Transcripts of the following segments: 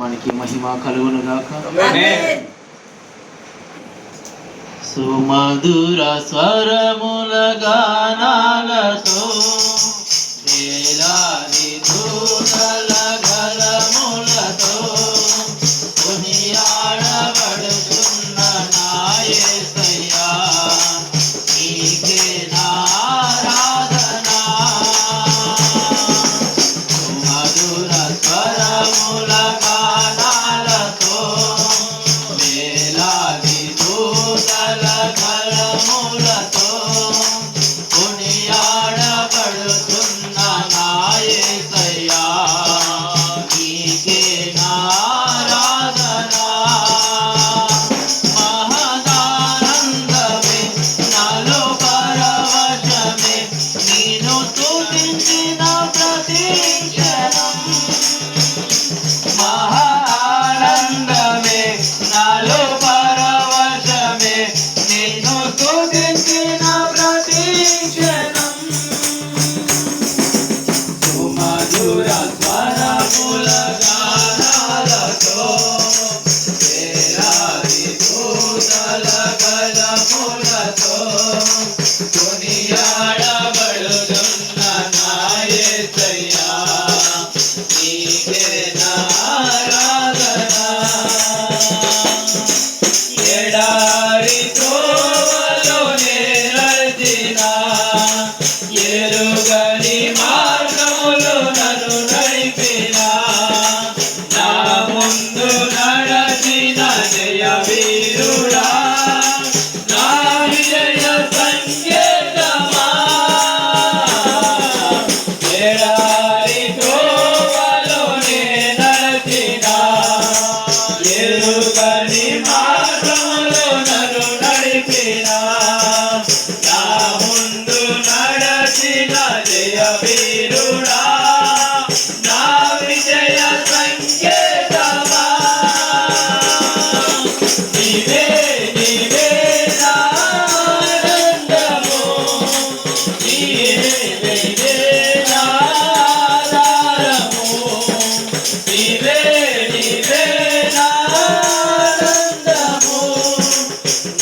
నామానికి మహిమ కలుగును గాక. సుమధుర స్వరముల గానాలతో వేలాది దూతల గళములతో కొనియాడబడుతున్న నా యేసయ్యా, నీకే నా ఆరాధన. సుమధుర స్వరముల గానాలతో వేలాది దూతల గళములతో కొనియాడబడుతున్న నా యేసయ్యా, నీకే నా ఆరాధన. మహదానందమే నాలో పరవశమే, నిన్ను స్తుతించిన ప్రతి క్షణం. మహానందమే నాలో పరవశమే, నిన్ను స్తుతించిన ప్రతి క్షణం. సుమధుర స్వరముల గానాలతో వేలాది దూతల గళములతో కొనియాడబడుతున్న నా యేసయ్యా, నీకే నా ఆరాధన. ఎడారి త్రోవలోనే నడిచినా, ఎరుగని మార్గములో నన్ను నడిపినా, నా ముందు నడచిన జయ వీరుడా, నా విజయ సంకేతమా. ఎడారి త్రోవలోనే నడిచినా, ఎరుగని మార్గములో నన్ను నడిపినా, నా ముందు నడచిన జయ వీరుడా, నా విజయ సంకేతమా. నీవే నీవే నా ఆనందము, నీవే నీవే నా ఆధారము, నీవే నీవే నా ఆనందము,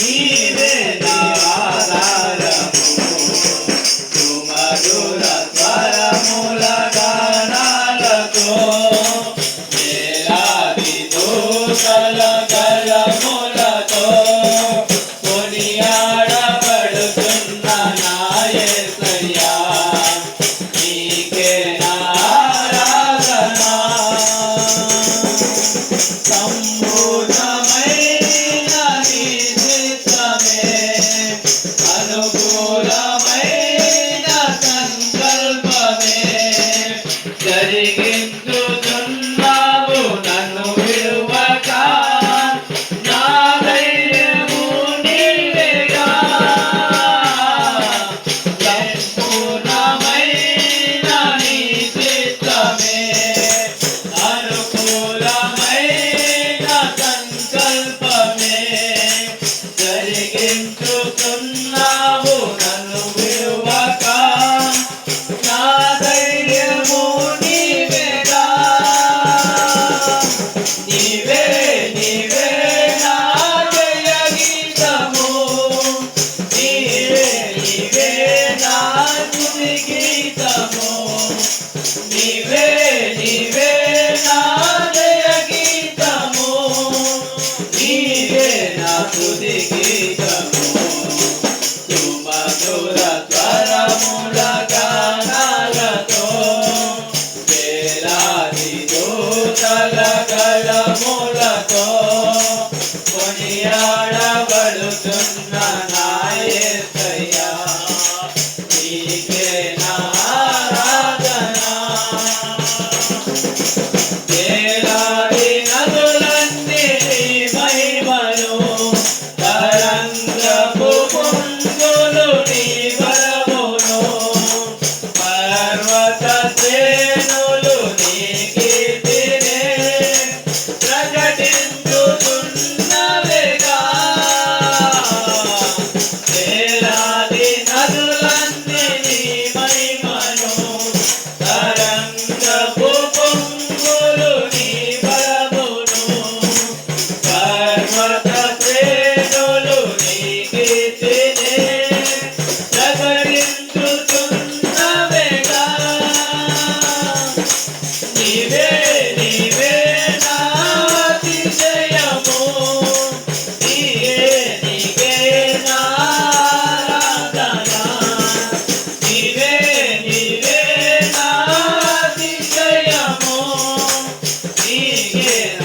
నీవే నా ఆధారము. సుమధుర స్వరముల గానాలతో వేలాది దూతల గళములతో కొనియాడబడుతున్న నా యేసయ్యా, నీకే నా ఆరాధన. సంపూర్ణమైన నీ చిత్తమే, అనుకూలమైన సంకల్పమే జరిగించుచున్నావు నన్ను విడువక. నా ధైర్యము నీవేగా, సంపూర్ణమైన నీ చిత్తమే, అనుకూలమైన సంకల్పమే జరిగించుచున్నావు నన్ను విడువక. నా ధైర్యము నీవేగా, నీవే నీవే నా జయ గీతము, నీవే నీవే నా స్తుతి గీతము, నీవే నీవే నా జయ గీతము, నీవే నా స్తుతి గీతము. సుమధుర స్వరముల గానాలతో వేలాది దూతల గళములతో కొనియాడబడుతున్న నా యేసయ్యా, నీకే నా ఆరాధన. వేలాది నదులన్నీ నీ మహిమను, తరంగపు పొంగులు నీ బలమును, పర్వత శ్రేణులు నీ కీర్తినే ప్రకటించు నీకే